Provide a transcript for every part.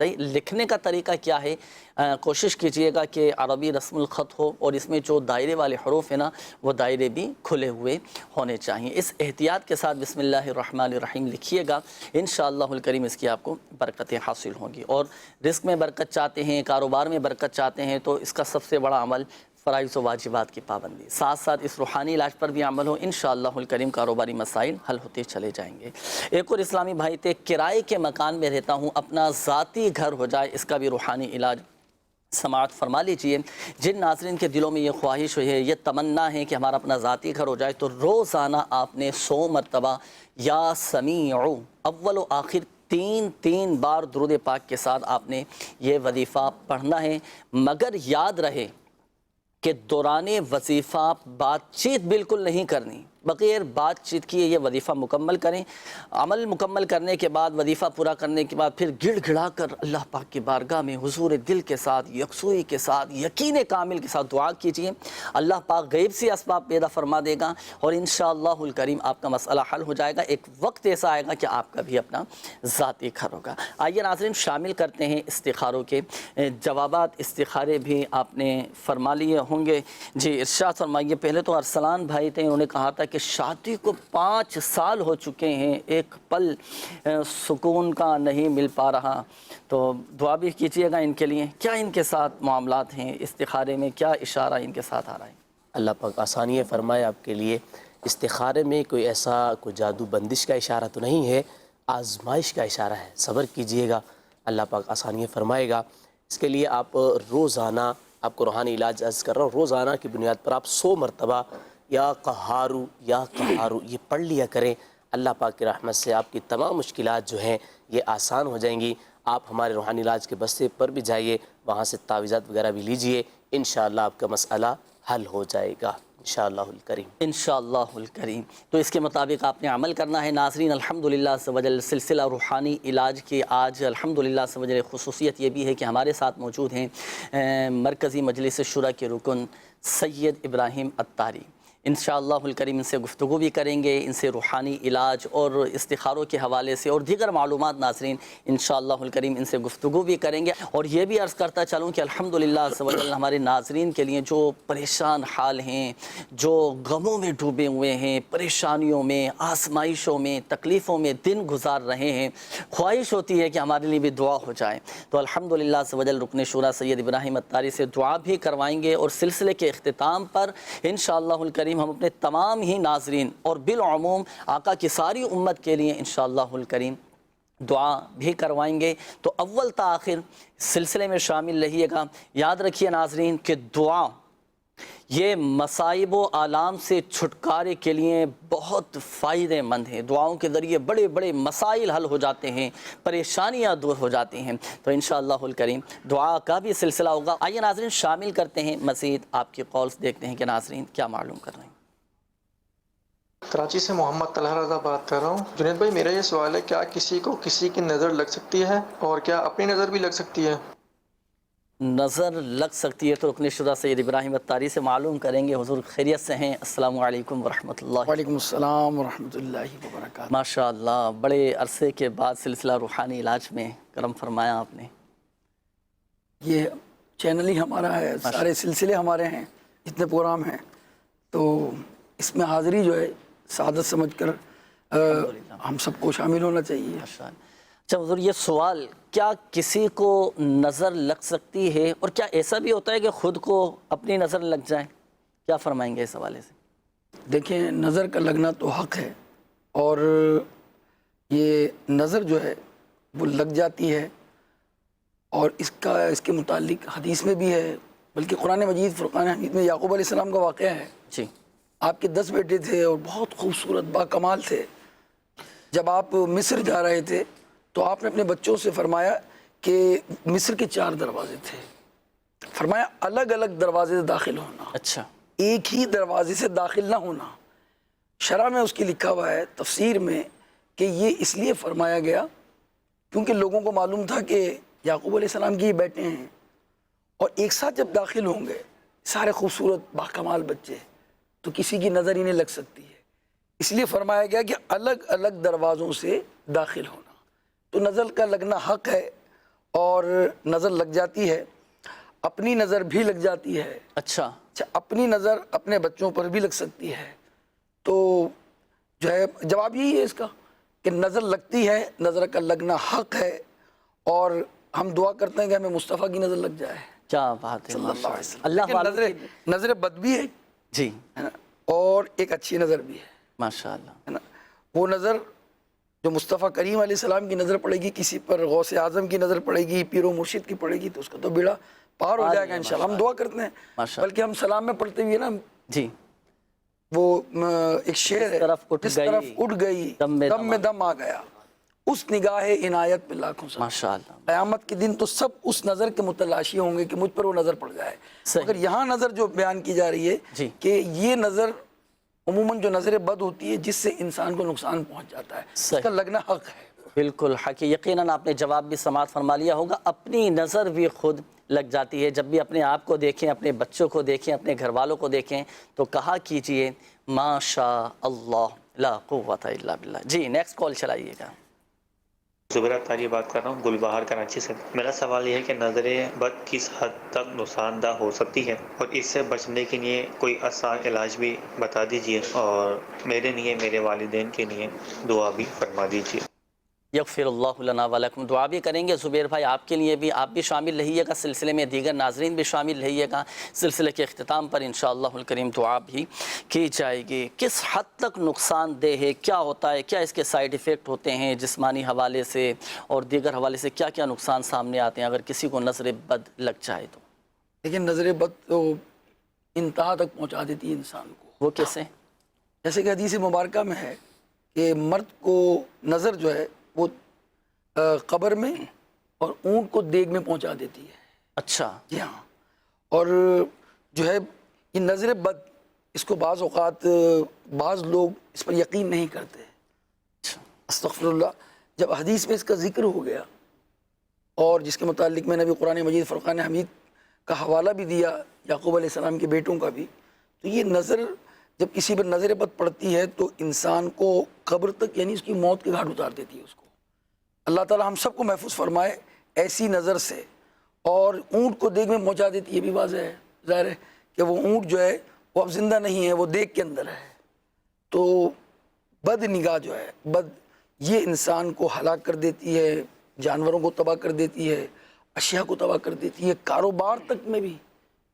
صحیح. لکھنے کا طریقہ کیا ہے؟ کوشش کیجئے گا کہ عربی رسم الخط ہو اور اس میں جو دائرے والے حروف ہیں نا وہ دائرے بھی کھلے ہوئے ہونے چاہیے. اس احتیاط کے ساتھ بسم اللہ الرحمن الرحیم لکھیے گا، انشاءاللہ الکریم اس کی آپ کو برکتیں حاصل ہوں گی. اور رزق میں برکت چاہتے ہیں، کاروبار میں برکت چاہتے ہیں تو اس کا سب سے بڑا عمل فرائض و واجبات کی پابندی، ساتھ ساتھ اس روحانی علاج پر بھی عمل ہو، انشاءاللہ الکریم کاروباری مسائل حل ہوتے چلے جائیں گے. ایک اور اسلامی بھائی تھے، کرائے کے مکان میں رہتا ہوں، اپنا ذاتی گھر ہو جائے، اس کا بھی روحانی علاج سماعت فرما لیجئے. جن ناظرین کے دلوں میں یہ خواہش ہے، یہ تمنا ہے کہ ہمارا اپنا ذاتی گھر ہو جائے، تو روزانہ آپ نے 100 مرتبہ یا سمیع اول و آخر تین بار درود پاک کے ساتھ آپ نے یہ وظیفہ پڑھنا ہے. مگر یاد رہے کہ دوران وظیفہ بات چیت بالکل نہیں کرنی، بغیر بات چیت کیے یہ وظیفہ مکمل کریں. عمل مکمل کرنے کے بعد، وظیفہ پورا کرنے کے بعد پھر گڑ گڑا کر اللہ پاک کی بارگاہ میں حضور دل کے ساتھ، یکسوئی کے ساتھ، یقین کامل کے ساتھ دعا کیجیے. اللہ پاک غیب سے اسباب پیدا فرما دے گا اور انشاءاللہ الکریم آپ کا مسئلہ حل ہو جائے گا. ایک وقت ایسا آئے گا کہ آپ کا بھی اپنا ذاتی گھر ہوگا. آئیے ناظرین شامل کرتے ہیں استخاروں کے جوابات. استخارے بھی آپ نے فرما لیے ہوں گے. جی ارشاد فرمائیے. پہلے تو ارسلان بھائی تھے، انہوں نے کہا تھا کہ شادی کو 5 سال ہو چکے ہیں، ایک پل سکون کا نہیں مل پا رہا، تو دعا بھی کیجیے گا ان کے لیے. کیا ان کے ساتھ معاملات ہیں؟ استخارے میں کیا اشارہ ان کے ساتھ آ رہا ہے؟ اللہ پاک آسانی فرمائے آپ کے لیے. استخارے میں کوئی ایسا کوئی جادو بندش کا اشارہ تو نہیں ہے، آزمائش کا اشارہ ہے. صبر کیجیے گا، اللہ پاک آسانی فرمائے گا. اس کے لیے آپ روزانہ، آپ کو روحانی علاج عرض کر رہا ہوں، روزانہ کی بنیاد پر آپ 100 مرتبہ یا قہارو یہ پڑھ لیا کریں. اللہ پاک کی رحمت سے آپ کی تمام مشکلات جو ہیں یہ آسان ہو جائیں گی. آپ ہمارے روحانی علاج کے بستے پر بھی جائیے، وہاں سے تعویذات وغیرہ بھی لیجئے، انشاءاللہ آپ کا مسئلہ حل ہو جائے گا انشاءاللہ الکریم. انشاءاللہ الکریم. تو اس کے مطابق آپ نے عمل کرنا ہے. ناظرین الحمدللہ عز و جل سلسلہ روحانی علاج کی آج الحمدللہ عز و جل خصوصیت یہ بھی ہے کہ ہمارے ساتھ موجود ہیں مرکزی مجلس شورا کے رکن سید ابراہیم عطاری. انشاءاللہ الکریم ان سے گفتگو بھی کریں گے، ان سے روحانی علاج اور استخاروں کے حوالے سے اور دیگر معلومات ناظرین انشاءاللہ الکریم ان سے گفتگو بھی کریں گے. اور یہ بھی عرض کرتا چلوں کہ الحمدللہ عز و جل ہمارے ناظرین کے لیے جو پریشان حال ہیں، جو غموں میں ڈوبے ہوئے ہیں، پریشانیوں میں، آزمائشوں میں، تکلیفوں میں دن گزار رہے ہیں، خواہش ہوتی ہے کہ ہمارے لیے بھی دعا ہو جائے، تو الحمدللہ عز و جل رکن شورا سید ابراہیم عطاری سے دعا بھی کروائیں گے. اور سلسلے کے اختتام پر انشاءاللہ الکریم ہم اپنے تمام ہی ناظرین اور بالعموم آقا کی ساری امت کے لیے انشاءاللہ الکریم دعا بھی کروائیں گے. تو اول تا آخر سلسلے میں شامل رہیے گا. یاد رکھیے ناظرین کہ دعا یہ مصائب و آلام سے چھٹکارے کے لیے بہت فائدہ مند ہے. دعاؤں کے ذریعے بڑے بڑے مسائل حل ہو جاتے ہیں، پریشانیاں دور ہو جاتی ہیں. تو انشاءاللہ الکریم دعا کا بھی سلسلہ ہوگا. آئیے ناظرین شامل کرتے ہیں مزید آپ کے کالز، دیکھتے ہیں کہ ناظرین کیا معلوم کر رہے ہیں. کراچی سے محمد طلحہ رضا بات کر رہا ہوں. جنید بھائی میرا یہ سوال ہے، کیا کسی کو کسی کی نظر لگ سکتی ہے اور کیا اپنی نظر بھی لگ سکتی ہے؟ نظر لگ سکتی ہے تو رکن شورا سید ابراہیم عطاری سے معلوم کریں گے. حضور خیریت سے ہیں؟ السلام علیکم ورحمۃ اللہ. وعلیکم السلام ورحمۃ اللہ وبرکاتہ. ماشاء اللہ بڑے عرصے کے بعد سلسلہ روحانی علاج میں کرم فرمایا آپ نے. یہ چینل ہی ہمارا ہے، سارے سلسلے ہمارے ہیں، اتنے پروگرام ہیں، تو اس میں حاضری جو ہے سعادت سمجھ کر ہم سب کو شامل ہونا چاہیے. اچھا حضور یہ سوال، کیا کسی کو نظر لگ سکتی ہے اور کیا ایسا بھی ہوتا ہے کہ خود کو اپنی نظر لگ جائے؟ کیا فرمائیں گے اس حوالے سے؟ دیکھیں نظر کا لگنا تو حق ہے، اور یہ نظر جو ہے وہ لگ جاتی ہے، اور اس کے متعلق حدیث میں بھی ہے، بلکہ قرآن مجید فرقان حمید میں یعقوب علیہ السلام کا واقعہ ہے. جی آپ کے 10 بیٹے تھے اور بہت خوبصورت با کمال تھے. جب آپ مصر جا رہے تھے تو آپ نے اپنے بچوں سے فرمایا کہ مصر کے 4 دروازے تھے، فرمایا الگ الگ دروازے سے داخل ہونا، اچھا ایک ہی دروازے سے داخل نہ ہونا. شرح میں اس کی لکھا ہوا ہے تفسیر میں کہ یہ اس لیے فرمایا گیا کیونکہ لوگوں کو معلوم تھا کہ یعقوب علیہ السلام کے یہ بیٹے ہیں، اور ایک ساتھ جب داخل ہوں گے سارے خوبصورت باکمال بچے تو کسی کی نظر انہیں لگ سکتی ہے. اس لیے فرمایا گیا کہ الگ الگ دروازوں سے داخل ہونا. تو نظر کا لگنا حق ہے، اور نظر لگ جاتی ہے، اپنی نظر بھی لگ جاتی ہے. اچھا اپنی نظر اپنے بچوں پر بھی لگ سکتی ہے. تو جو ہے جواب یہی ہے اس کا کہ نظر لگتی ہے، نظر کا لگنا حق ہے، اور ہم دعا کرتے ہیں کہ ہمیں مصطفیٰ کی نظر لگ جائے کیا بات ہے، صلی اللہ علیہ وسلم. اللہ لیکن والوں نظر بد بھی ہے جی نا، اور ایک اچھی نظر بھی ہے ماشاء اللہ. ہے نا. وہ نظر جو مصطفیٰ کریم علیہ السلام کی نظر پڑے گی، کسی پر غوث اعظم کی نظر پڑے گی، پیر و مرشد کی پڑے گی، تو اس کا تو بیڑا پار ہو جائے گا انشاءاللہ. ہم دعا کرتے ہیں بلکہ ہم سلام میں پڑھتے ہوئے نا جی وہ ایک شعر ہے، جس طرف اٹھ گئی دم میں دم آ گیا، اس نگاہ عنایت پہ لاکھوں سلام. ماشاء اللہ. قیامت کے دن تو سب اس نظر کے متلاشی ہوں گے کہ مجھ پر وہ نظر پڑ جائے. مگر یہاں نظر جو بیان کی جا رہی ہے کہ یہ نظر عموماً جو نظر بد ہوتی ہے جس سے انسان کو نقصان پہنچ جاتا ہے، اس کا لگنا حق ہے. بالکل حق. یقیناً آپ نے جواب بھی سماعت فرما لیا ہوگا. اپنی نظر بھی خود لگ جاتی ہے. جب بھی اپنے آپ کو دیکھیں، اپنے بچوں کو دیکھیں، اپنے گھر والوں کو دیکھیں تو کہا کیجئے ما شاء اللہ لا قوت الا باللہ. جی نیکسٹ کال چلائیے گا. زبیر اختاری بات کر رہا ہوں گل بہار کراچی سے. میرا سوال یہ ہے کہ نظر بد کس حد تک نقصان دہ ہو سکتی ہے، اور اس سے بچنے کے لیے کوئی آسان علاج بھی بتا دیجیے، اور میرے لیے میرے والدین کے لیے دعا بھی فرما دیجیے. یغفر اللہ لنا ولکم. دعا بھی کریں گے زبیر بھائی آپ کے لیے بھی. آپ بھی شامل رہیے گا سلسلے میں، دیگر ناظرین بھی شامل رہیے گا. سلسلے کے اختتام پر انشاءاللہ الکریم دعا بھی کی جائے گی. کس حد تک نقصان دہ ہے، کیا ہوتا ہے، کیا اس کے سائیڈ ایفیکٹ ہوتے ہیں جسمانی حوالے سے اور دیگر حوالے سے، کیا کیا نقصان سامنے آتے ہیں اگر کسی کو نظر بد لگ جائے تو؟ لیکن نظر بد تو انتہا تک پہنچا دیتی ہے انسان کو. وہ کیسے؟ جیسے کہ حدیث مبارکہ میں ہے کہ مرد کو نظر جو ہے وہ قبر میں اور اونٹ کو دیگ میں پہنچا دیتی ہے. اچھا جی ہاں. اور جو ہے یہ نظر بد، اس کو بعض اوقات بعض لوگ اس پر یقین نہیں کرتے. استغفر اللہ. جب حدیث میں اس کا ذکر ہو گیا اور جس کے متعلق میں نے بھی قرآن مجید فرقان حمید کا حوالہ بھی دیا، یعقوب علیہ السلام کے بیٹوں کا بھی، تو یہ نظر جب کسی پر نظر بد پڑتی ہے تو انسان کو قبر تک، یعنی اس کی موت کے گھاٹ اتار دیتی ہے اس کو. اللہ تعالی ہم سب کو محفوظ فرمائے ایسی نظر سے. اور اونٹ کو دیگ میں پہنچا دیتی ہے، یہ بھی واضح ہے، ظاہر ہے کہ وہ اونٹ جو ہے وہ اب زندہ نہیں ہے، وہ دیگ کے اندر ہے. تو بد نگاہ جو ہے، بد، یہ انسان کو ہلاک کر دیتی ہے، جانوروں کو تباہ کر دیتی ہے، اشیاء کو تباہ کر دیتی ہے، کاروبار تک میں بھی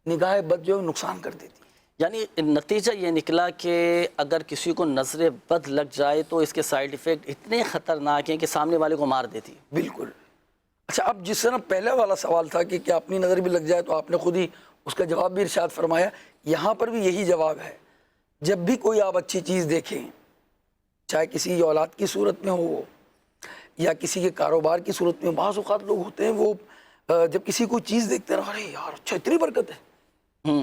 نگاہ بد جو ہے نقصان کر دیتی ہے. یعنی نتیجہ یہ نکلا کہ اگر کسی کو نظر بد لگ جائے تو اس کے سائیڈ ایفیکٹ اتنے خطرناک ہیں کہ سامنے والے کو مار دیتی. بالکل. اچھا، اب جس طرح پہلے والا سوال تھا کہ کیا اپنی نظر بھی لگ جائے، تو آپ نے خود ہی اس کا جواب بھی ارشاد فرمایا. یہاں پر بھی یہی جواب ہے. جب بھی کوئی آپ اچھی چیز دیکھیں، چاہے کسی اولاد کی صورت میں ہو یا کسی کے کاروبار کی صورت میں، بعض اوقات لوگ ہوتے ہیں وہ جب کسی کوئی چیز دیکھتے ہیں، ارے یار اچھا اتنی برکت ہے،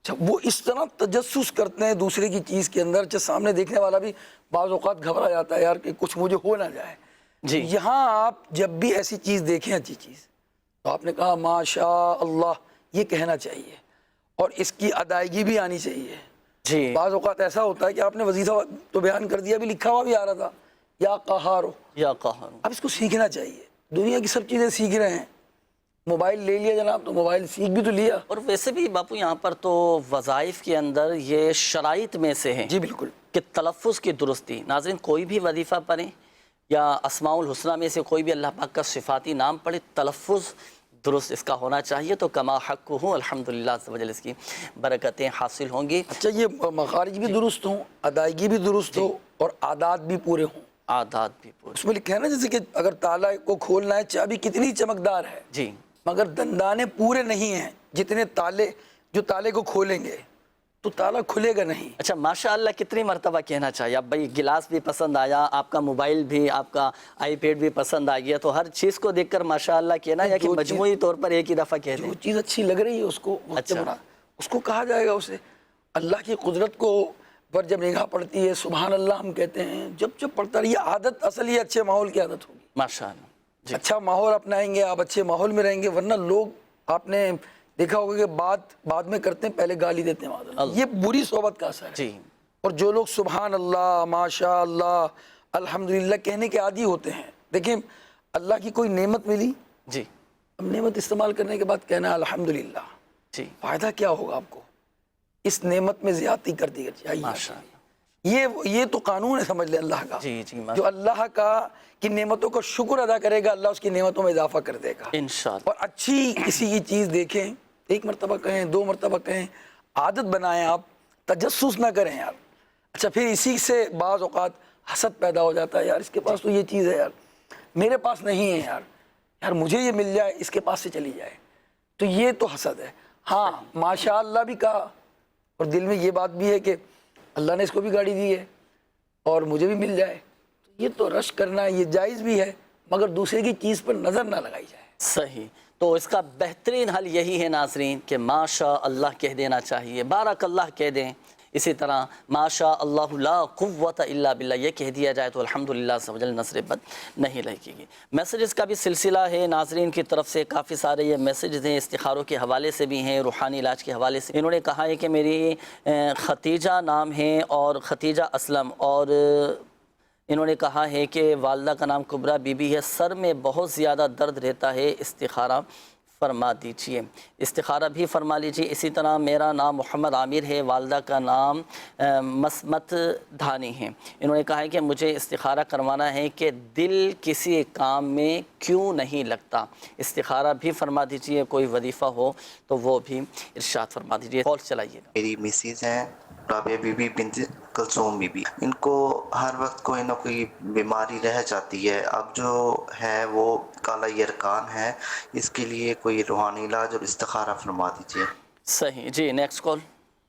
وہ اس طرح تجسس کرتے ہیں دوسرے کی چیز کے اندر، جو سامنے دیکھنے والا بھی بعض اوقات گھبرا جاتا ہے، یار کہ کچھ مجھے ہو نہ جائے. جی یہاں آپ جب بھی ایسی چیز دیکھیں، اچھی چیز، تو آپ نے کہا ما شاء اللہ، یہ کہنا چاہیے اور اس کی ادائیگی بھی آنی چاہیے. جی بعض اوقات ایسا ہوتا ہے کہ آپ نے وظیفہ تو بیان کر دیا، بھی لکھا ہوا بھی آ رہا تھا، یا قہارو، یا قہر. اب اس کو سیکھنا چاہیے. دنیا کی سب چیزیں سیکھ رہے ہیں. موبائل لے لیا جناب تو موبائل سیکھ بھی تو لیا. اور ویسے بھی باپو یہاں پر تو وظائف کے اندر یہ شرائط میں سے ہیں. جی بالکل. کہ تلفظ کی درستی. ناظرین کوئی بھی وظیفہ پڑھیں یا اسماء الحسنہ میں سے کوئی بھی اللہ پاک کا صفاتی نام پڑھے، تلفظ درست اس کا ہونا چاہیے، تو کما حق ہو الحمدللہ عز و جل اس کی برکتیں حاصل ہوں گی. اچھا، یہ مخارج بھی درست ہوں، ادائیگی بھی درست ہو، اور عادات بھی پورے ہوں. عادات بھی پورے. اس میں لکھا ہے نا، جیسے کہ اگر تالا کو کھولنا ہے، چابی کتنی چمکدار ہے، جی، مگر دندانے پورے نہیں ہیں جتنے تالے، جو تالے کو کھولیں گے تو تالا کھلے گا نہیں. اچھا ماشاءاللہ کتنی مرتبہ کہنا چاہیے. اب بھائی گلاس بھی پسند آیا، آپ کا موبائل بھی، آپ کا آئی پیڈ بھی پسند آ گیا، تو ہر چیز کو دیکھ کر ماشاءاللہ کہنا، یا کہ مجموعی طور پر ایک ہی دفعہ کہہ دیں؟ جو چیز اچھی لگ رہی ہے اس کو اچھا، اس کو کہا جائے گا. اسے اللہ کی قدرت کو پر جب نگاہ پڑتی ہے، سبحان اللہ ہم کہتے ہیں، جب پڑتا رہی عادت، اصل یہ اچھے ماحول کی عادت ہوگی. ماشاءاللہ. جی. اچھا ماحول اپنائیں گے آپ، اچھے ماحول میں رہیں گے. ورنہ لوگ آپ نے دیکھا ہوگا کہ بعد میں کرتے ہیں، پہلے گالی دیتے ہیں. یہ بری صحبت کا اثر ہے. جی. اور جو لوگ سبحان اللہ، ماشاء اللہ، الحمدللہ کہنے کے عادی ہوتے ہیں، دیکھیں اللہ کی کوئی نعمت ملی، جی، اب نعمت استعمال کرنے کے بعد کہنا الحمدللہ، جی فائدہ کیا ہوگا آپ کو؟ اس نعمت میں زیادتی کر دی جائے، ماشاء اللہ، یہ تو قانون ہے سمجھ لیں اللہ کا، جی جی جو اللہ کا کی نعمتوں کا شکر ادا کرے گا، اللہ اس کی نعمتوں میں اضافہ کر دے گا انشاءاللہ۔ اور اچھی کسی کی چیز دیکھیں، ایک مرتبہ کہیں، 2 مرتبہ کہیں، عادت بنائیں، آپ تجسس نہ کریں یار۔ اچھا پھر اسی سے بعض اوقات حسد پیدا ہو جاتا ہے، یار اس کے پاس تو یہ چیز ہے، یار میرے پاس نہیں ہے، یار مجھے یہ مل جائے، اس کے پاس سے چلی جائے، تو یہ تو حسد ہے۔ ہاں ماشاء اللہ بھی کہا، اور دل میں یہ بات بھی ہے کہ اللہ نے اس کو بھی گاڑی دی ہے اور مجھے بھی مل جائے، تو یہ تو رش کرنا یہ جائز بھی ہے، مگر دوسرے کی چیز پر نظر نہ لگائی جائے۔ صحیح، تو اس کا بہترین حل یہی ہے ناظرین کہ ماشاء اللہ کہہ دینا چاہیے، بارک اللہ کہہ دیں، اسی طرح ماشاء اللہ لا قوت الا باللہ یہ کہہ دیا جائے تو الحمدللہ عز و جل نظر بد نہیں لگے گی۔ میسیجز کا بھی سلسلہ ہے ناظرین کی طرف سے، کافی سارے یہ میسیجز ہیں، استخاروں کے حوالے سے بھی ہیں، روحانی علاج کے حوالے سے۔ انہوں نے کہا ہے کہ میری ختیجہ نام ہے اور ختیجہ اسلم، اور انہوں نے کہا ہے کہ والدہ کا نام کبریٰ بی بی ہے، سر میں بہت زیادہ درد رہتا ہے، استخارہ فرما دیجئے، استخارہ بھی فرما لیجئے۔ اسی طرح میرا نام محمد عامر ہے، والدہ کا نام مسمت دھانی ہے، انہوں نے کہا ہے کہ مجھے استخارہ کروانا ہے کہ دل کسی کام میں کیوں نہیں لگتا، استخارہ بھی فرما دیجئے، کوئی وظیفہ ہو تو وہ بھی ارشاد فرما دیجئے۔ کال چلائیے گا۔ میری مسز ہیں رابعہ بی بی بنت کلثوم بی بی، ان کو ہر وقت کوئی نہ کوئی بیماری رہ جاتی ہے، اب جو ہے وہ کالا یرکان ہے، اس کے لیے کوئی روحانی علاج اور استخارہ فرما دیجیے۔ صحیح جی، نیکسٹ کال۔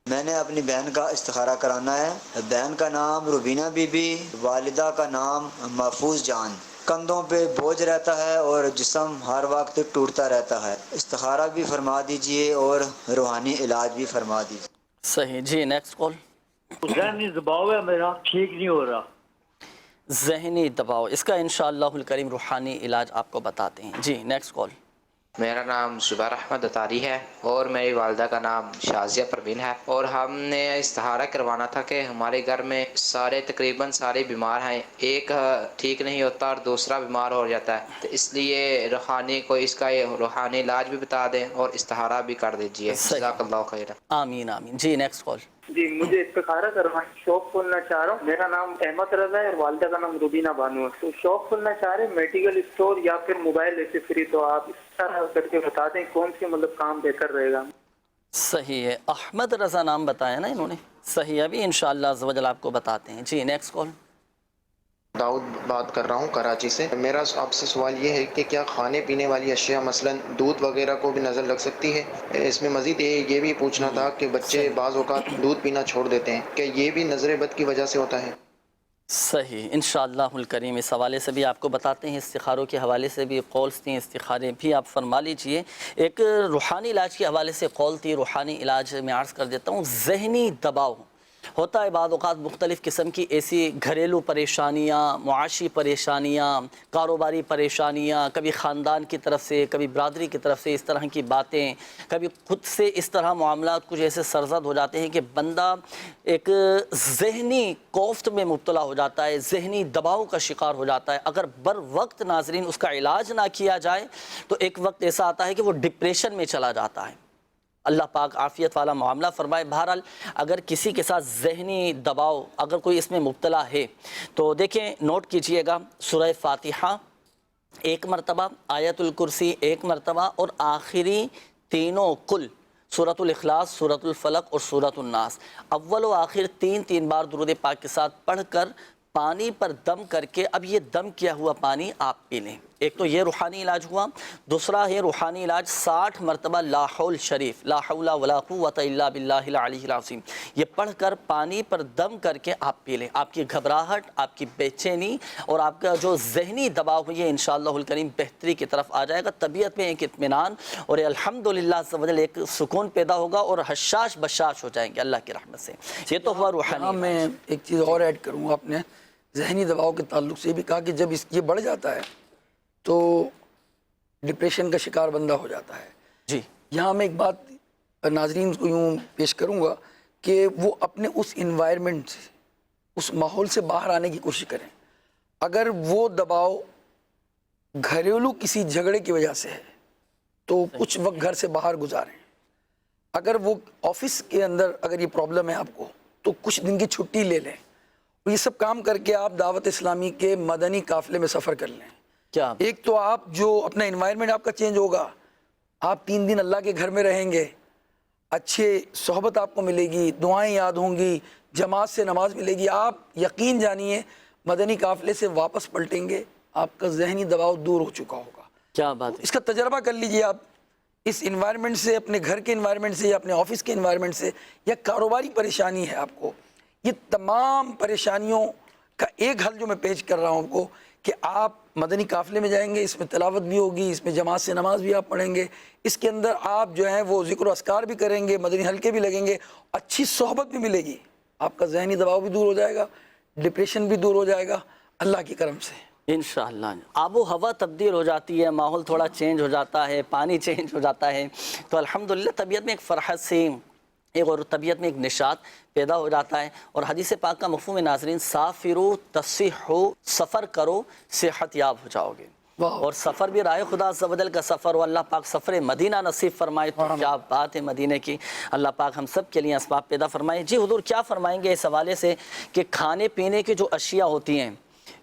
میں نے اپنی بہن کا استخارہ کرانا ہے، بہن کا نام روبینہ بی بی، والدہ کا نام محفوظ جان، کندھوں پہ بوجھ رہتا ہے اور جسم ہر وقت ٹوٹتا رہتا ہے، استخارہ بھی فرما دیجئے اور روحانی علاج بھی فرما دیجئے۔ صحیح جی، نیکسٹ کال۔ ذہنی دباؤ ہے میرا، ٹھیک نہیں ہو رہا۔ ذہنی دباؤ، اس کا انشاءاللہ الکریم روحانی علاج آپ کو بتاتے ہیں۔ جی نیکسٹ کال۔ میرا نام زبیر احمد اتاری ہے اور میری والدہ کا نام شازیہ پروین ہے، اور ہم نے استخارہ کروانا تھا کہ ہمارے گھر میں تقریباً سارے بیمار ہیں، ایک ٹھیک نہیں ہوتا اور دوسرا بیمار ہو جاتا ہے، تو اس لیے روحانی کو اس کا روحانی علاج بھی بتا دیں اور استخارہ بھی کر دیجئے۔ جزاک اللہ خیر۔ آمین آمین۔ جی نیکسٹ کال۔ جی مجھے استخارہ کروانا، شاپ کھولنا چاہ رہا ہوں، میرا نام احمد رضا ہے اور والدہ کا نام روبینہ بانو ہے، تو شاپ کھولنا چاہ رہے ہیں، میڈیکل اسٹور یا پھر موبائل ایکسیسری، تو آپ اس طرح کر کے بتا دیں کون سی کام بہتر رہے گا۔ صحیح ہے، احمد رضا نام بتایا نا انہوں نے، صحیح ہے، ابھی انشاءاللہ عز و جل آپ کو بتاتے ہیں۔ جی نیکسٹ کال۔ داؤد بات کر رہا ہوں کراچی سے۔ میرا آپ سے سوال یہ ہے کہ کیا کھانے پینے والی اشیاء مثلا دودھ وغیرہ کو بھی نظر لگ سکتی ہے؟ اس میں مزید یہ بھی پوچھنا تھا کہ بچے بعض اوقات دودھ پینا چھوڑ دیتے ہیں، کیا یہ بھی نظر بد کی وجہ سے ہوتا ہے؟ صحیح، انشاءاللہ الکریم اس حوالے سے بھی آپ کو بتاتے ہیں، استخاروں کے حوالے سے بھی قولز تھیں، استخارے بھی آپ فرما لیجئے۔ ایک روحانی علاج کے حوالے سے قول تھی، روحانی علاج میں عرض کر دیتا ہوں۔ ذہنی دباؤ ہوتا ہے بعض اوقات، مختلف قسم کی ایسی گھریلو پریشانیاں، معاشی پریشانیاں، کاروباری پریشانیاں، کبھی خاندان کی طرف سے، کبھی برادری کی طرف سے اس طرح کی باتیں، کبھی خود سے اس طرح معاملات کچھ ایسے سرزد ہو جاتے ہیں کہ بندہ ایک ذہنی کوفت میں مبتلا ہو جاتا ہے، ذہنی دباؤ کا شکار ہو جاتا ہے۔ اگر بر وقت ناظرین اس کا علاج نہ کیا جائے تو ایک وقت ایسا آتا ہے کہ وہ ڈپریشن میں چلا جاتا ہے۔ اللہ پاک عافیت والا معاملہ فرمائے۔ بہرحال اگر کسی کے ساتھ ذہنی دباؤ اگر کوئی اس میں مبتلا ہے تو دیکھیں، نوٹ کیجئے گا، سورہ فاتحہ 1 مرتبہ، آیت الکرسی 1 مرتبہ، اور آخری تینوں کل سورۃ الاخلاص، سورۃ الفلق اور سورۃ الناس، اول و آخر 3 بار درود پاک کے ساتھ پڑھ کر پانی پر دم کر کے، اب یہ دم کیا ہوا پانی آپ پی لیں۔ ایک تو یہ روحانی علاج ہوا، دوسرا ہے روحانی علاج 60 مرتبہ لا حول شریف، لا حول ولا قوت الا باللہ العلی العظیم، یہ پڑھ کر پانی پر دم کر کے آپ پی لیں۔ آپ کی گھبراہٹ، آپ کی بے چینی اور آپ کا جو ذہنی دباؤ ہے، یہ انشاءاللہ الکریم بہتری کی طرف آ جائے گا، طبیعت میں ایک اطمینان اور الحمدللہ عز و جل ایک سکون پیدا ہوگا اور حشاش بشاش ہو جائیں گے اللہ کی رحمت سے۔ یہ تو ہوا روحانی۔ میں ایک چیز اور ایڈ کروں گا، آپ نے ذہنی دباؤ کے تعلق سے بھی کہا کہ جب یہ بڑھ جاتا ہے تو ڈپریشن کا شکار بندہ ہو جاتا ہے۔ جی یہاں میں ایک بات ناظرین کو یوں پیش کروں گا کہ وہ اپنے اس انوائرمنٹ سے، اس ماحول سے باہر آنے کی کوشش کریں۔ اگر وہ دباؤ گھریلو کسی جھگڑے کی وجہ سے ہے تو کچھ وقت گھر سے باہر گزاریں. اگر وہ آفس کے اندر اگر یہ پرابلم ہے آپ کو تو کچھ دن کی چھٹی لے لیں. یہ سب کام کر کے آپ دعوت اسلامی کے مدنی قافلے میں سفر کر لیں. کیا ایک تو آپ جو اپنا انوائرمنٹ آپ کا چینج ہوگا, آپ 3 دن اللہ کے گھر میں رہیں گے, اچھے صحبت آپ کو ملے گی, دعائیں یاد ہوں گی, جماعت سے نماز ملے گی. آپ یقین جانیے مدنی قافلے سے واپس پلٹیں گے, آپ کا ذہنی دباؤ دور ہو چکا ہوگا. کیا بات ہے. اس کا تجربہ کر لیجئے آپ اس انوائرمنٹ سے, اپنے گھر کے انوائرمنٹ سے یا اپنے آفس کے انوائرمنٹ سے, یا کاروباری پریشانی ہے آپ کو, یہ تمام پریشانیوں کا ایک حل جو میں پیش کر رہا ہوں آپ کو کہ آپ مدنی قافلے میں جائیں گے, اس میں تلاوت بھی ہوگی, اس میں جماعت سے نماز بھی آپ پڑھیں گے, اس کے اندر آپ جو ہیں وہ ذکر و اذکار بھی کریں گے, مدنی حلقے بھی لگیں گے, اچھی صحبت بھی ملے گی, آپ کا ذہنی دباؤ بھی دور ہو جائے گا, ڈپریشن بھی دور ہو جائے گا اللہ کی کرم سے. انشاءاللہ آب و ہوا تبدیل ہو جاتی ہے, ماحول تھوڑا چینج ہو جاتا ہے, پانی چینج ہو جاتا ہے, تو الحمدللہ طبیعت میں ایک فرحت سی, ایک اور طبیعت میں ایک نشاط پیدا ہو جاتا ہے. اور حدیث پاک کا مفہوم ناظرین, سافرو تصحو, سفر کرو صحت یاب ہو جاؤ گے. اور سفر بھی راہ خدا عز و جل کا سفر ہو, اللہ پاک سفر مدینہ نصیب فرمائے, تو کیا بات ہے مدینہ کی. اللہ پاک ہم سب کے لیے اسباب پیدا فرمائے. جی حضور کیا فرمائیں گے اس حوالے سے کہ کھانے پینے کی جو اشیاء ہوتی ہیں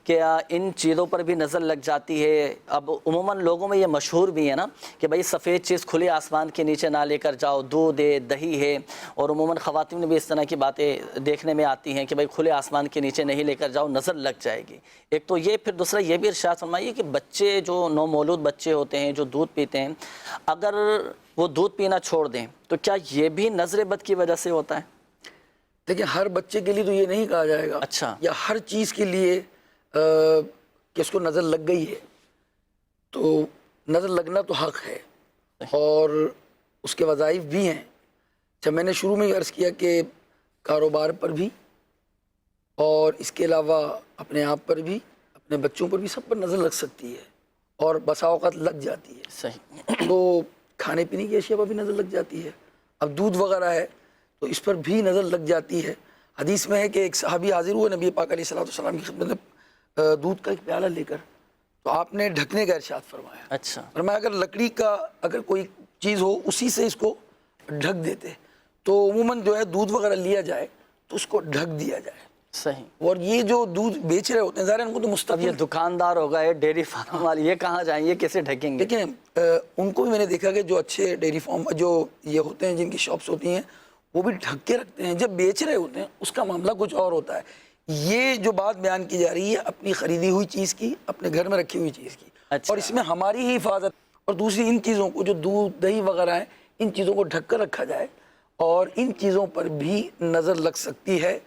کہ ان چیزوں پر بھی نظر لگ جاتی ہے. اب عموماً لوگوں میں یہ مشہور بھی ہے نا کہ بھائی سفید چیز کھلے آسمان کے نیچے نہ لے کر جاؤ, دودھ ہے, دہی ہے, اور عموماً خواتین میں بھی اس طرح کی باتیں دیکھنے میں آتی ہیں کہ بھائی کھلے آسمان کے نیچے نہیں لے کر جاؤ, نظر لگ جائے گی. ایک تو یہ, پھر دوسرا یہ بھی ارشاد فرمائیے کہ بچے جو نومولود بچے ہوتے ہیں جو دودھ پیتے ہیں, اگر وہ دودھ پینا چھوڑ دیں تو کیا یہ بھی نظر بد کی وجہ سے ہوتا ہے؟ دیکھیں ہر بچے کے لیے تو یہ نہیں کہا جائے گا, اچھا, یا ہر چیز کے لیے کہ اس کو نظر لگ گئی ہے, تو نظر لگنا تو حق ہے اور اس کے وظائف بھی ہیں. جب میں نے شروع میں عرض کیا کہ کاروبار پر بھی اور اس کے علاوہ اپنے آپ پر بھی, اپنے بچوں پر بھی, سب پر نظر لگ سکتی ہے اور بسا اوقات لگ جاتی ہے. صحیح. تو کھانے پینے کی اشیاء پر بھی نظر لگ جاتی ہے. اب دودھ وغیرہ ہے تو اس پر بھی نظر لگ جاتی ہے. حدیث میں ہے کہ ایک صحابی حاضر ہوئے نبی پاک علیہ السلام کی خدمت میں دودھ کا ایک پیالہ لے کر, تو آپ نے ڈھکنے کا ارشاد فرمایا. اچھا. فرمایا اگر لکڑی کا اگر کوئی چیز ہو اسی سے اس کو ڈھک دیتے, تو عموماً جو ہے دودھ وغیرہ لیا جائے تو اس کو ڈھک دیا جائے. صحیح. اور یہ جو دودھ بیچ رہے ہوتے ہیں ظاہر ان کو تو مستقل, یہ دکاندار ہوگا, یہ ڈیری فارم والے, یہ کہاں جائیں, یہ کیسے ڈھکیں گے؟ دیکھیں ان کو بھی میں نے دیکھا کہ جو اچھے ڈیری فارم جو یہ ہوتے ہیں جن کی شاپس ہوتی ہیں وہ بھی ڈھک کے رکھتے ہیں. جب بیچ رہے ہوتے ہیں اس کا معاملہ کچھ اور ہوتا ہے. یہ جو بات بیان کی جا رہی ہے اپنی خریدی ہوئی چیز کی, اپنے گھر میں رکھی ہوئی چیز کی. اچھا. اور اس میں ہماری ہی حفاظت, اور دوسری ان چیزوں کو جو دودھ دہی وغیرہ ہیں ان چیزوں کو ڈھک کر رکھا جائے, اور ان چیزوں پر بھی نظر لگ سکتی ہے.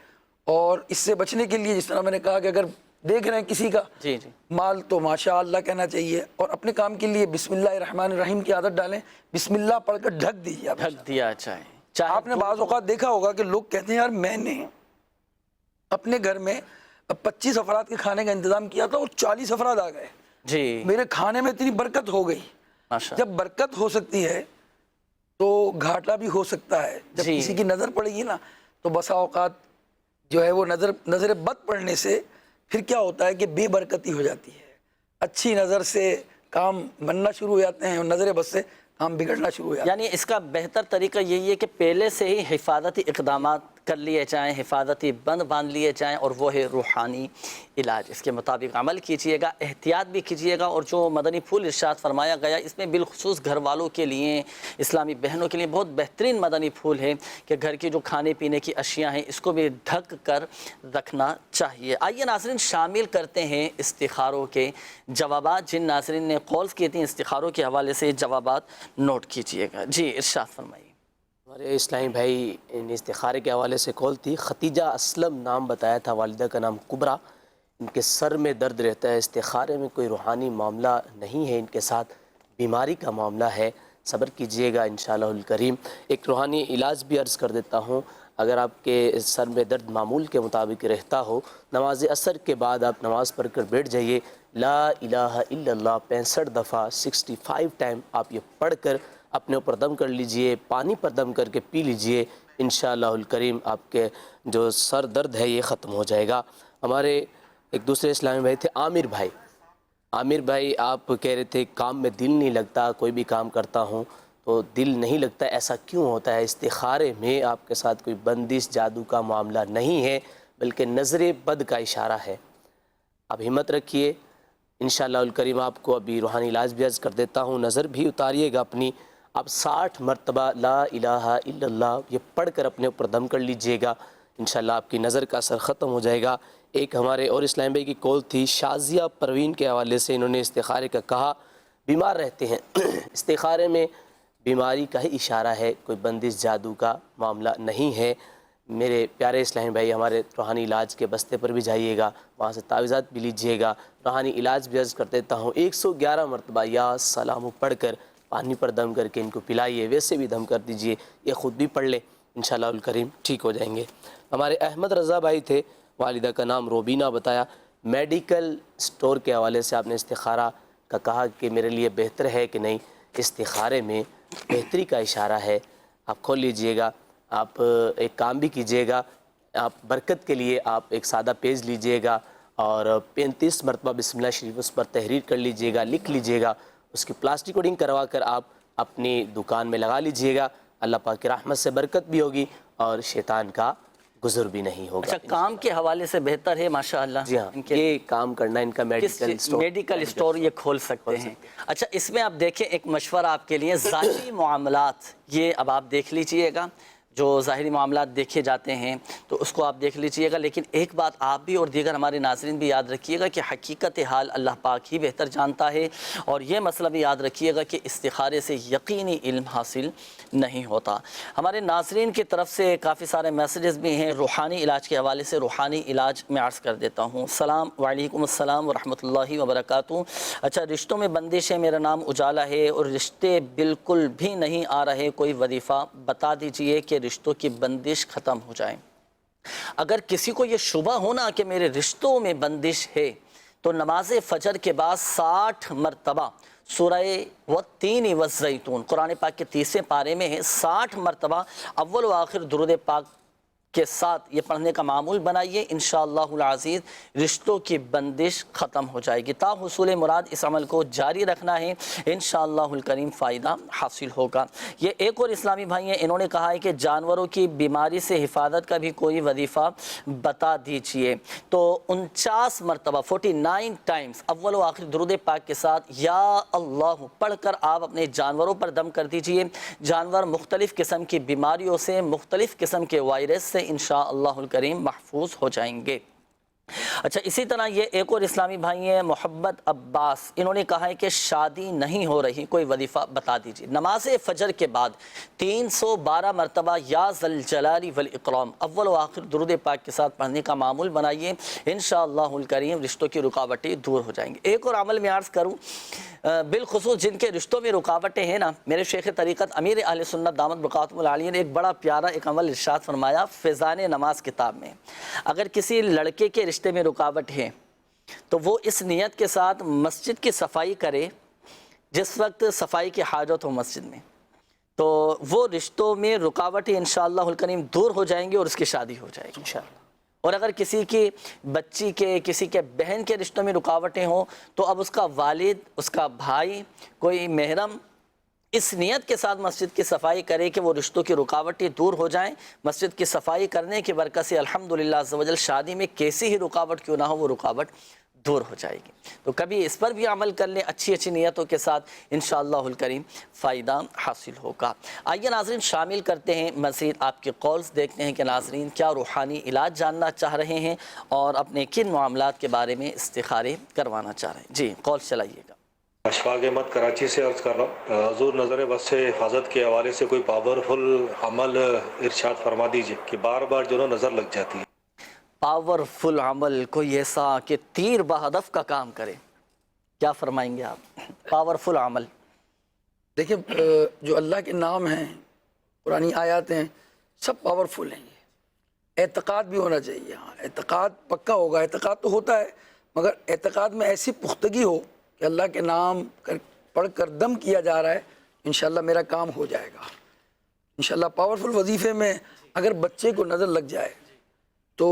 اور اس سے بچنے کے لیے جس طرح میں نے کہا کہ اگر دیکھ رہے ہیں کسی کا مال تو ماشاء اللہ کہنا چاہیے, اور اپنے کام کے لیے بسم اللہ الرحمن الرحیم کی عادت ڈالیں, بسم اللہ پڑھ کر ڈھک دیجیے. ڈھک دیا چاہے. آپ نے بعض اوقات دیکھا ہوگا کہ لوگ کہتے ہیں یار میں نے اپنے گھر میں 25 افراد کے کھانے کا انتظام کیا تھا اور 40 افراد آ گئے, جی میرے کھانے میں اتنی برکت ہو گئی. جب برکت ہو سکتی ہے تو گھاٹا بھی ہو سکتا ہے. جب کسی کی نظر پڑے گی نا تو بسا اوقات جو ہے وہ نظر بد پڑنے سے پھر کیا ہوتا ہے کہ بے برکتی ہو جاتی ہے. اچھی نظر سے کام بننا شروع ہو جاتے ہیں اور نظر بد سے کام بگڑنا شروع ہو جاتا ہے. یعنی اس کا بہتر طریقہ یہی ہے کہ پہلے سے ہی حفاظتی اقدامات کر لیے جائیں, حفاظتی بند باندھ لیے جائیں, اور وہ ہے روحانی علاج. اس کے مطابق عمل کیجئے گا, احتیاط بھی کیجئے گا. اور جو مدنی پھول ارشاد فرمایا گیا اس میں بالخصوص گھر والوں کے لیے, اسلامی بہنوں کے لیے بہت بہترین مدنی پھول ہے کہ گھر کی جو کھانے پینے کی اشیاء ہیں اس کو بھی ڈھک کر رکھنا چاہیے. آئیے ناظرین شامل کرتے ہیں استخاروں کے جوابات. جن ناظرین نے کالز کیے تھے استخاروں کے حوالے سے جوابات نوٹ کیجئے گا. جی ارشاد فرمائیے. ہمارے اسلامی بھائی نے استخارے کے حوالے سے کال تھی. ختیجہ اسلم نام بتایا تھا, والدہ کا نام کبرا. ان کے سر میں درد رہتا ہے, استخارے میں کوئی روحانی معاملہ نہیں ہے, ان کے ساتھ بیماری کا معاملہ ہے, صبر کیجئے گا انشاءاللہ الکریم. ایک روحانی علاج بھی عرض کر دیتا ہوں. اگر آپ کے سر میں درد معمول کے مطابق رہتا ہو, نماز عصر کے بعد آپ نماز پڑھ کر بیٹھ جائیے, لا الہ الا اللہ 65 دفعہ 65 ٹائم آپ یہ پڑھ کر اپنے اوپر دم کر لیجئے, پانی پر دم کر کے پی لیجئے, انشاءاللہ الکریم آپ کے جو سر درد ہے یہ ختم ہو جائے گا. ہمارے ایک دوسرے اسلامی بھائی تھے عامر بھائی. عامر بھائی آپ کہہ رہے تھے کام میں دل نہیں لگتا، کوئی بھی کام کرتا ہوں تو دل نہیں لگتا، ایسا کیوں ہوتا ہے؟ استخارے میں آپ کے ساتھ کوئی بندش جادو کا معاملہ نہیں ہے بلکہ نظر بد کا اشارہ ہے۔ آپ ہمت رکھیے، انشاءاللہ الکریم آپ کو ابھی روحانی علاج بھی عرض کر دیتا ہوں، نظر بھی اتاریے گا اپنی، آپ 60 مرتبہ لا الہ الا اللہ یہ پڑھ کر اپنے اوپر دم کر لیجئے گا، انشاءاللہ آپ کی نظر کا اثر ختم ہو جائے گا۔ ایک ہمارے اور اسلام بھائی کی کال تھی شازیہ پروین کے حوالے سے، انہوں نے استخارے کا کہا، بیمار رہتے ہیں استخارے میں بیماری کا ہی اشارہ ہے، کوئی بندش جادو کا معاملہ نہیں ہے۔ میرے پیارے اسلامی بھائی ہمارے روحانی علاج کے بستے پر بھی جائیے گا، وہاں سے تعویذات بھی لیجئے گا، روحانی علاج بھی عرض کر دیتا ہوں، 111 مرتبہ یا سلام پڑھ کر پانی پر دم کر کے ان کو پلائیے، ویسے بھی دم کر دیجئے، یہ خود بھی پڑھ لیں، انشاءاللہ الکریم ٹھیک ہو جائیں گے۔ ہمارے احمد رضا بھائی تھے، والدہ کا نام روبینہ بتایا، میڈیکل سٹور کے حوالے سے آپ نے استخارہ کا کہا کہ میرے لیے بہتر ہے کہ نہیں، استخارے میں بہتری کا اشارہ ہے، آپ کھول لیجئے گا، آپ ایک کام بھی کیجئے گا، آپ برکت کے لیے آپ ایک سادہ پیج لیجئے گا اور 35 مرتبہ بسم اللہ شریف اس پر تحریر کر لیجئے گا، لکھ لیجئے گا، اس کی پلاسٹک کوڈنگ کروا کر آپ اپنی دکان میں لگا لیجئے گا، اللہ پاک کی رحمت سے برکت بھی ہوگی اور شیطان کا گزر بھی نہیں ہوگا۔ اچھا کام کے حوالے سے بہتر ہے ماشاءاللہ، جی ہاں، یہ کام کرنا ان کا میڈیکل سٹور یہ کھول سکتے ہیں۔ اچھا اس میں آپ دیکھیں ایک مشورہ آپ کے لیے، ظاہری معاملات یہ اب آپ دیکھ لیجئے گا، جو ظاہری معاملات دیکھے جاتے ہیں تو اس کو آپ دیکھ لیجئے گا، لیکن ایک بات آپ بھی اور دیگر ہمارے ناظرین بھی یاد رکھیے گا کہ حقیقت حال اللہ پاک ہی بہتر جانتا ہے، اور یہ مسئلہ بھی یاد رکھیے گا کہ استخارے سے یقینی علم حاصل نہیں ہوتا۔ ہمارے ناظرین کی طرف سے کافی سارے میسیجز بھی ہیں روحانی علاج کے حوالے سے، روحانی علاج میں عرض کر دیتا ہوں۔ وعلیکم السلام ورحمۃ اللہ وبرکاتہ۔ اچھا رشتوں میں بندش ہے، میرا نام اجالا ہے اور رشتے بالکل بھی نہیں آ رہے، کوئی وظیفہ بتا دیجئے کہ رشتوں کی بندش ختم ہو جائے۔ اگر کسی کو یہ شبہ ہونا کہ میرے رشتوں میں بندش ہے تو نماز فجر کے بعد 60 مرتبہ سورہ والتین والزیتون قرآن پاک کے 30 پارے میں ہے، 60 مرتبہ اول و آخر درود پاک کے ساتھ یہ پڑھنے کا معمول بنائیے، انشاءاللہ العزیز رشتوں کی بندش ختم ہو جائے گی۔ تا حصول مراد اس عمل کو جاری رکھنا ہے، انشاءاللہ الکریم فائدہ حاصل ہوگا۔ یہ ایک اور اسلامی بھائی ہیں، انہوں نے کہا ہے کہ جانوروں کی بیماری سے حفاظت کا بھی کوئی وظیفہ بتا دیجئے، تو 49 مرتبہ 49 ٹائمز اول و آخر درود پاک کے ساتھ یا اللہ پڑھ کر آپ اپنے جانوروں پر دم کر دیجئے، جانور مختلف قسم کی بیماریوں سے، مختلف قسم کے وائرس سے انشاءاللہ الکریم محفوظ ہو جائیں گے۔ اچھا اسی طرح یہ ایک اور اسلامی بھائی ہیں محمد عباس، انہوں نے کہا ہے کہ شادی نہیں ہو رہی، کوئی وظیفہ بتا دیجیے۔ نماز فجر کے بعد 312 مرتبہ یا ذل جلال والاکرام اول و آخر درود پاک کے ساتھ پڑھنے کا معمول بنائیے، انشاءاللہ الکریم رشتوں کی رکاوٹیں دور ہو جائیں گے۔ ایک اور عمل میں عرض کروں، بالخصوص جن کے رشتوں میں رکاوٹیں ہیں نا، میرے شیخ طریقت امیر اہل سنت دامت برکاتہم العالیہ نے ایک بڑا پیارا ایک عمل ارشاد فرمایا فیضان نماز کتاب میں، اگر کسی لڑکے کے رشتے میں رکاوٹ ہے تو وہ اس نیت کے ساتھ مسجد کی صفائی کرے جس وقت صفائی کی حاجت ہو مسجد میں، تو وہ رشتوں میں رکاوٹیں انشاءاللہ الکریم دور ہو جائیں گے اور اس کی شادی ہو جائے گی انشاءاللہ۔ اور اگر کسی کی بچی کے، کسی کے بہن کے رشتوں میں رکاوٹیں ہوں تو اب اس کا والد، اس کا بھائی، کوئی محرم اس نیت کے ساتھ مسجد کی صفائی کرے کہ وہ رشتوں کی رکاوٹیں دور ہو جائیں، مسجد کی صفائی کرنے کی برکت سے الحمدللہ عز و جل شادی میں کیسی ہی رکاوٹ کیوں نہ ہو وہ رکاوٹ دور ہو جائے گی۔ تو کبھی اس پر بھی عمل کر لیں اچھی اچھی نیتوں کے ساتھ، انشاءاللہ الکریم فائدہ حاصل ہوگا۔ آئیے ناظرین شامل کرتے ہیں مزید آپ کے کالز، دیکھتے ہیں کہ ناظرین کیا روحانی علاج جاننا چاہ رہے ہیں اور اپنے کن معاملات کے بارے میں استخارے کروانا چاہ رہے ہیں۔ جی کال چلائیے گا۔ اشفاق احمد کراچی سے عرض کر رہا ہوں، حضور نظر بد سے حفاظت کے حوالے سے کوئی پاورفل عمل ارشاد فرما دیجئے کہ بار بار جو نظر لگ جاتی ہے۔ پاورفل عمل کوئی ایسا کہ تیر بہدف کا کام کرے، کیا فرمائیں گے آپ؟ پاورفل عمل دیکھیں جو اللہ کے نام ہیں، قرآنی آیات ہیں، سب پاورفل ہیں۔ یہ اعتقاد بھی ہونا چاہیے، ہاں اعتقاد پکا ہوگا، اعتقاد تو ہوتا ہے مگر اعتقاد میں ایسی پختگی ہو کہ اللہ کے نام پڑھ کر دم کیا جا رہا ہے، انشاءاللہ میرا کام ہو جائے گا انشاءاللہ۔ پاورفل وظیفے میں اگر بچے کو نظر لگ جائے تو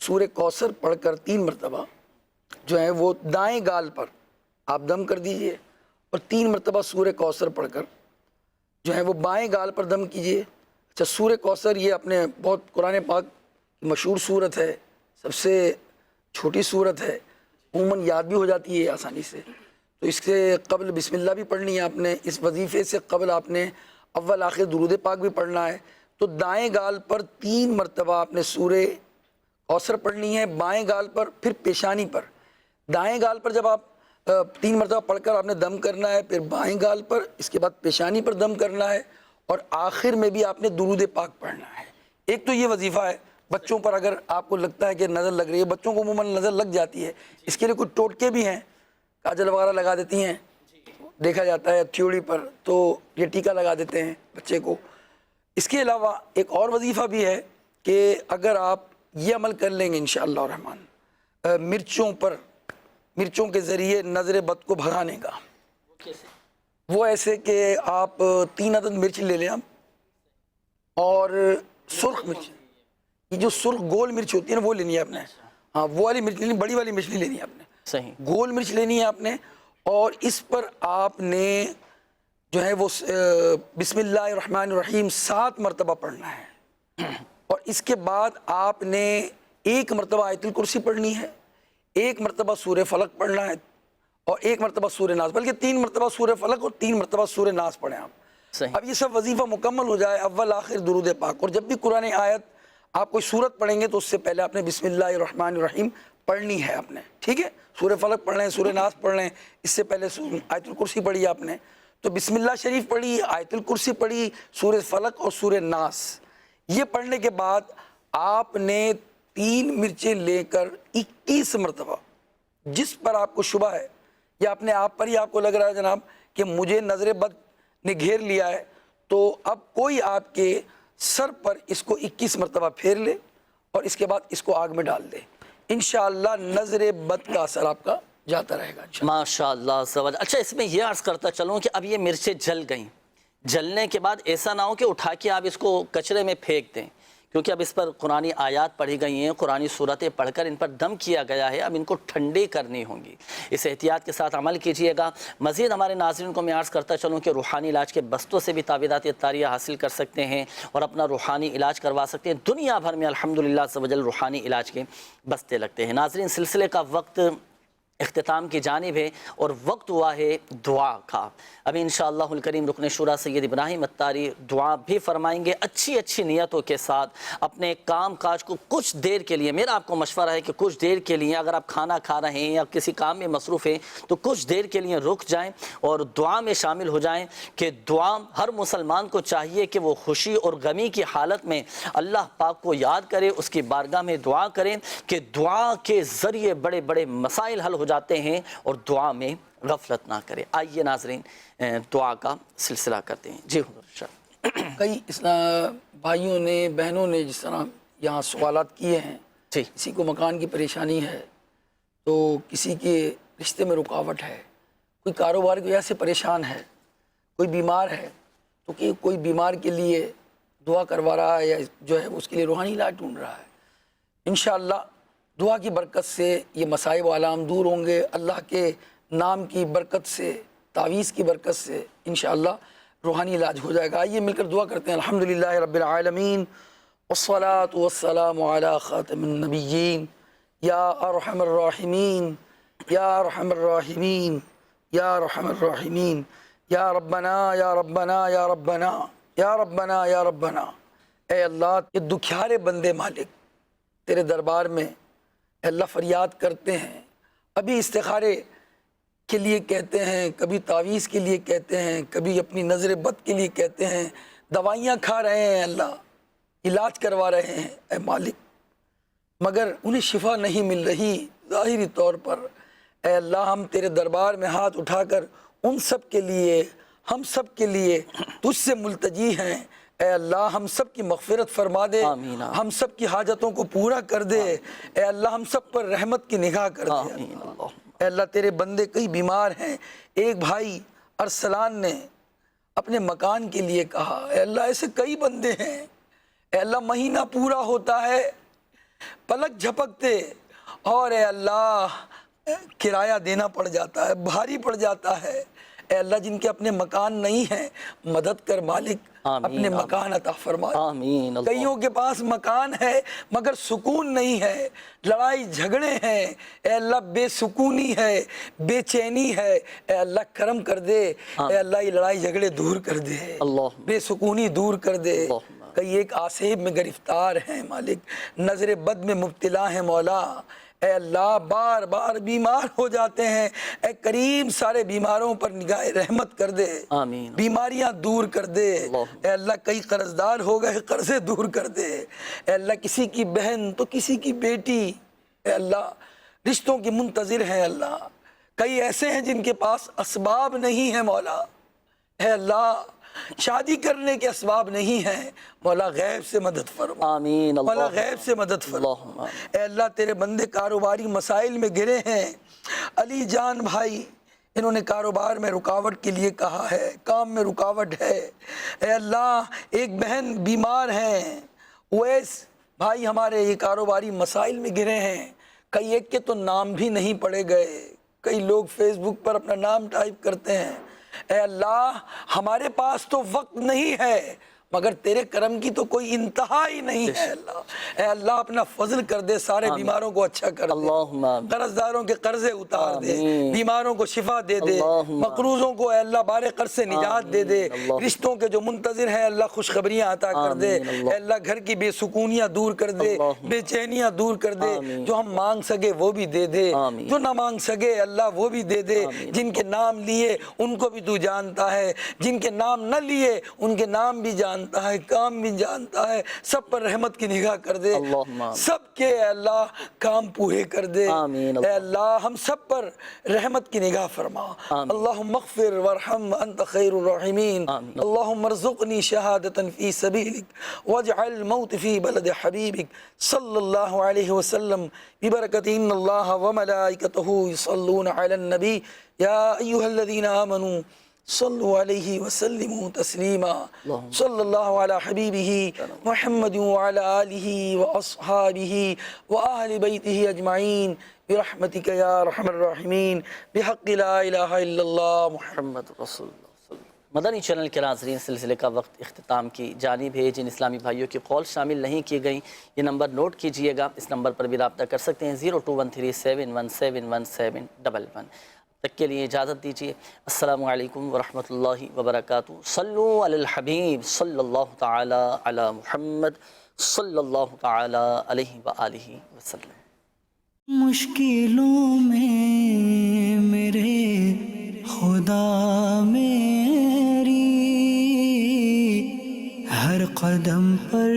سورہ کوثر پڑھ کر 3 مرتبہ جو ہے وہ دائیں گال پر آپ دم کر دیجئے اور 3 مرتبہ سورہ کوثر پڑھ کر جو ہے وہ بائیں گال پر دم کیجئے۔ اچھا، سورہ کوثر یہ اپنے بہت قرآن پاک کی مشہور صورت ہے، سب سے چھوٹی صورت ہے، عموماً یاد بھی ہو جاتی ہے آسانی سے، تو اس سے قبل بسم اللہ بھی پڑھنی ہے آپ نے، اس وظیفے سے قبل آپ نے اول آخر درود پاک بھی پڑھنا ہے۔ تو دائیں گال پر 3 مرتبہ آپ نے سورہ کوثر پڑھنی ہے، بائیں گال پر، پھر پیشانی پر۔ دائیں گال پر جب آپ 3 مرتبہ پڑھ کر آپ نے دم کرنا ہے، پھر بائیں گال پر، اس کے بعد پیشانی پر دم کرنا ہے، اور آخر میں بھی آپ نے درود پاک پڑھنا ہے۔ ایک تو یہ وظیفہ ہے، بچوں پر اگر آپ کو لگتا ہے کہ نظر لگ رہی ہے، بچوں کو عموماً نظر لگ جاتی ہے، اس کے لیے کچھ ٹوٹکے بھی ہیں، کاجل وغیرہ لگا دیتی ہیں، دیکھا جاتا ہے تھیوڑی پر، تو یہ ٹیکا لگا دیتے ہیں بچے کو۔ اس کے علاوہ ایک اور وظیفہ بھی ہے کہ اگر آپ یہ عمل کر لیں گے انشاءاللہ الرحمن، مرچوں کے ذریعے نظر بد کو بھگانے کا۔ وہ ایسے کہ آپ 3 عدد مرچ لے لیں آپ، اور سرخ مرچ، یہ جو سرخ گول مرچ ہوتی ہے نا وہ لینی ہے آپ نے، ہاں وہ والی مرچ لینی، بڑی والی مرچ نہیں لینی ہے آپ نے، صحیح، گول مرچ لینی ہے آپ نے، اور اس پر آپ نے جو ہے وہ بسم اللہ الرحمن الرحیم 7 مرتبہ پڑھنا ہے، اور اس کے بعد آپ نے 1 مرتبہ آیت الکرسی پڑھنی ہے، 1 مرتبہ سورہ فلق پڑھنا ہے، اور 1 مرتبہ سورہ ناس، بلکہ 3 مرتبہ سورہ فلق اور 3 مرتبہ سورہ ناس پڑھیں آپ۔ اب یہ سب وظیفہ مکمل ہو جائے، اول آخر درود پاک، اور جب بھی قرآن آیت آپ کوئی سورت پڑھیں گے تو اس سے پہلے آپ نے بسم اللہ الرحمن الرحیم پڑھنی ہے آپ نے، ٹھیک ہے؟ سورہ فلق پڑھ لیں، سورہ ناس پڑھ لیں، اس سے پہلے آیت الکرسی پڑھی آپ نے، تو بسم اللہ شریف پڑھی، آیت الکرسی پڑھی، سورہ فلق اور سورہ ناس۔ یہ پڑھنے کے بعد آپ نے 3 مرچیں لے کر 21 مرتبہ، جس پر آپ کو شبہ ہے یا اپنے آپ پر ہی آپ کو لگ رہا ہے جناب کہ مجھے نظر بد نے گھیر لیا ہے، تو اب کوئی آپ کے سر پر اس کو 21 مرتبہ پھیر لے اور اس کے بعد اس کو آگ میں ڈال دے، انشاءاللہ نظر بد کا اثر آپ کا جاتا رہے گا ماشاءاللہ۔ اچھا، اس میں یہ عرض کرتا چلوں کہ اب یہ مرچیں جل گئیں، جلنے کے بعد ایسا نہ ہو کہ اٹھا کے آپ اس کو کچرے میں پھینک دیں، کیونکہ اب اس پر قرآنی آیات پڑھی گئی ہیں، قرآنی صورتیں پڑھ کر ان پر دم کیا گیا ہے، اب ان کو ٹھنڈے کرنی ہوں گی، اس احتیاط کے ساتھ عمل کیجئے گا۔ مزید ہمارے ناظرین کو میں عرض کرتا چلوں کہ روحانی علاج کے بستوں سے بھی تعویذات اطاریہ حاصل کر سکتے ہیں اور اپنا روحانی علاج کروا سکتے ہیں۔ دنیا بھر میں الحمدللہ عز و جل روحانی علاج کے بستے لگتے ہیں۔ ناظرین، سلسلے کا وقت اختتام کی جانب ہے اور وقت ہوا ہے دعا کا۔ ابھی انشاءاللہ الکریم رکن شورا سید ابراہیم اتاری دعا بھی فرمائیں گے، اچھی اچھی نیتوں کے ساتھ اپنے کام کاج کو کچھ دیر کے لیے، میرا آپ کو مشورہ ہے کہ کچھ دیر کے لیے اگر آپ کھانا کھا رہے ہیں یا کسی کام میں مصروف ہیں تو کچھ دیر کے لیے رک جائیں اور دعا میں شامل ہو جائیں، کہ دعا ہر مسلمان کو چاہیے کہ وہ خوشی اور غمی کی حالت میں اللہ پاک کو یاد کرے، اس کی بارگاہ میں دعا کریں، کہ دعا کے ذریعے بڑے بڑے مسائل حل ہو جاتے ہیں، اور دعا میں غفلت نہ کرے۔ آئیے ناظرین دعا کا سلسلہ کرتے ہیں۔ جی حضور شاہ۔ کئی اسلام بھائیوں نے، بہنوں نے جس طرح یہاں سوالات کیے ہیں، کسی کو مکان کی پریشانی ہے، تو کسی کے رشتے میں رکاوٹ ہے، کوئی کاروبار کی وجہ سے پریشان ہے، کوئی بیمار ہے، تو کہ کوئی بیمار کے لیے دعا کروا رہا ہے یا جو ہے اس کے لیے روحانی علاج ڈھونڈ رہا ہے، انشاءاللہ دعا کی برکت سے یہ مصائب و آلام دور ہوں گے، اللہ کے نام کی برکت سے، تعویذ کی برکت سے انشاءاللہ روحانی علاج ہو جائے گا۔ آئیے مل کر دعا کرتے ہیں۔ الحمدللہ رب العالمین والصلاة والسلام علی خاتم النبیین یا ارحم الراحمین یا ارحم الراحمین یا ارحم الراحمین یا ربنا یا ربنا یا ربنا یا ربنا یا ربنا۔ اے اللہ، یہ دکھیارے بندے مالک تیرے دربار میں اے اللہ فریاد کرتے ہیں، ابھی استخارے کے لیے کہتے ہیں، کبھی تعویذ کے لیے کہتے ہیں، کبھی اپنی نظر بد کے لیے کہتے ہیں، دوائیاں کھا رہے ہیں اللہ، علاج کروا رہے ہیں اے مالک، مگر انہیں شفا نہیں مل رہی ظاہری طور پر۔ اے اللہ، ہم تیرے دربار میں ہاتھ اٹھا کر ان سب کے لیے، ہم سب کے لیے تجھ سے ملتجی ہیں۔ اے اللہ، ہم سب کی مغفرت فرما دے، ہم سب کی حاجتوں کو پورا کر دے، اے اللہ ہم سب پر رحمت کی نگاہ کر دے۔ اے اللہ، تیرے بندے کئی بیمار ہیں، ایک بھائی ارسلان نے اپنے مکان کے لیے کہا، اے اللہ ایسے کئی بندے ہیں، اے اللہ مہینہ پورا ہوتا ہے، پلک جھپکتے اور اے اللہ کرایہ دینا پڑ جاتا ہے، بھاری پڑ جاتا ہے۔ اے اللہ جن کے اپنے مکان نہیں ہیں مدد کر مالک، اپنے مکان عطا فرما۔ آمین۔ کئیوں کے پاس مکان ہے مگر سکون نہیں ہے، لڑائی جھگڑے ہیں، اے اللہ بے سکونی ہے، بے چینی ہے، اے اللہ کرم کر دے، اے اللہ یہ لڑائی جھگڑے دور کر دے، بے سکونی دور کر دے۔ کئی ایک آسیب میں گرفتار ہیں مالک، نظر بد میں مبتلا ہیں مولا، اے اللہ بار بار بیمار ہو جاتے ہیں، اے کریم سارے بیماروں پر نگاہ رحمت کر دے، آمین۔ بیماریاں دور کر دے، اے اللہ کئی قرضدار ہو گئے قرضے دور کر دے، اے اللہ کسی کی بہن تو کسی کی بیٹی، اے اللہ رشتوں کی منتظر ہیں، اللہ کئی ایسے ہیں جن کے پاس اسباب نہیں ہیں مولا، اے اللہ شادی کرنے کے اسباب نہیں ہیں، مولا غیب سے مدد فرما، آمین۔ مولا غیب سے مدد فرما، اے اللہ تیرے بندے کاروباری مسائل میں گرے ہیں، علی جان بھائی انہوں نے کاروبار میں رکاوٹ کے لیے کہا ہے، کام میں رکاوٹ ہے، اے اللہ ایک بہن بیمار ہیں، اویس بھائی ہمارے یہ کاروباری مسائل میں گرے ہیں، کئی ایک کے تو نام بھی نہیں پڑے گئے، کئی لوگ فیس بک پر اپنا نام ٹائپ کرتے ہیں، اے اللہ ہمارے پاس تو وقت نہیں ہے مگر تیرے کرم کی تو کوئی انتہا ہی نہیں ہے، اللہ اے اللہ اپنا فضل کر دے، سارے بیماروں کو اچھا کر دے، قرضداروں کے قرضے اتار دے، بیماروں کو شفا دے دے، مقروضوں کو اے اللہ بارے قرض سے نجات دے دے، رشتوں کے جو منتظر ہیں اللہ خوشخبریاں عطا کر دے، اے اللہ گھر کی بے سکونیاں دور کر دے، بے چینیاں دور کر دے، جو ہم مانگ سکے وہ بھی دے دے، جو نہ مانگ سکے اللہ وہ بھی دے دے، جن کے نام لیے ان کو بھی تو جانتا ہے، جن کے نام نہ لیے ان کے نام بھی جانتا ہے، کام بھی جانتا ہے، سب پر رحمت کی نگاہ کر دے، سب کے اے اللہ کام پورے کر دے، اے اللہ ہم سب پر رحمت کی نگاہ فرما، اللہم اغفر وارحم انت خیر الراحمین، اللہم ارزقنی شہادتا فی سبیلک واجعل موت فی بلد حبیبک صلی اللہ علیہ وسلم ببرکت ان اللہ وملائکتہ یصلون علی النبی یا ایہا الذین آمنوا صلوا علیہ وسلموا تسلیما، صلی اللہ علی حبیبہ محمد وعلی آلہ واصحابہ واہل بیتہ اجمعین برحمتک یا ارحم الراحمین بحق لا الہ الا اللہ محمد رسول اللہ۔ مدنی چینل کے ناظرین سلسلے کا وقت اختتام کی جانب ہے، جن اسلامی بھائیوں کی قول شامل نہیں کی گئیں یہ نمبر نوٹ کیجئے گا، اس نمبر پر بھی رابطہ کر سکتے ہیں 0213717111 تک کے لیے اجازت دیجیے۔ السلام علیکم ورحمۃ اللہ وبرکاتہ۔ صلو علی الحبیب صلی اللہ تعالی علی محمد صلی اللہ تعالی علیہ وآلہ وسلم۔ مشکلوں میں میرے خدا میری ہر قدم پر